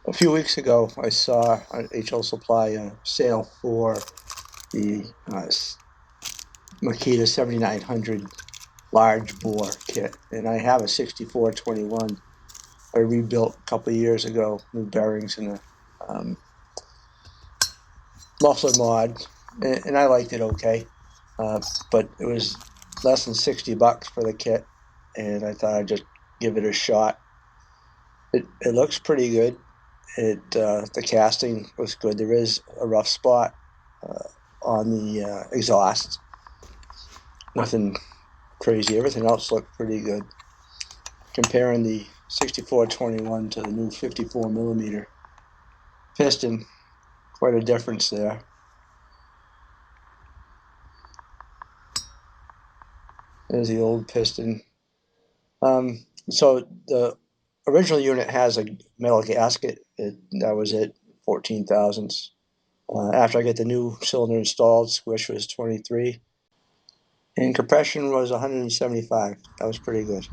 A few weeks ago, I saw on HL Supply a sale for the Makita 7900 large bore kit, and I have a 6421 I rebuilt a couple of years ago, new bearings and a muffler mod, and I liked it okay, but it was less than $60 for the kit, and I thought I'd just give it a shot. It looks pretty good. The casting looks good. There is a rough spot on the exhaust. Nothing crazy. Everything else looked pretty good. Comparing the 6421 to the new 54 millimeter piston, quite a difference there. There's the old piston. So the original unit has a metal gasket. That was it, 14 thousandths. After I get the new cylinder installed, squish was 23. And compression was 175. That was pretty good.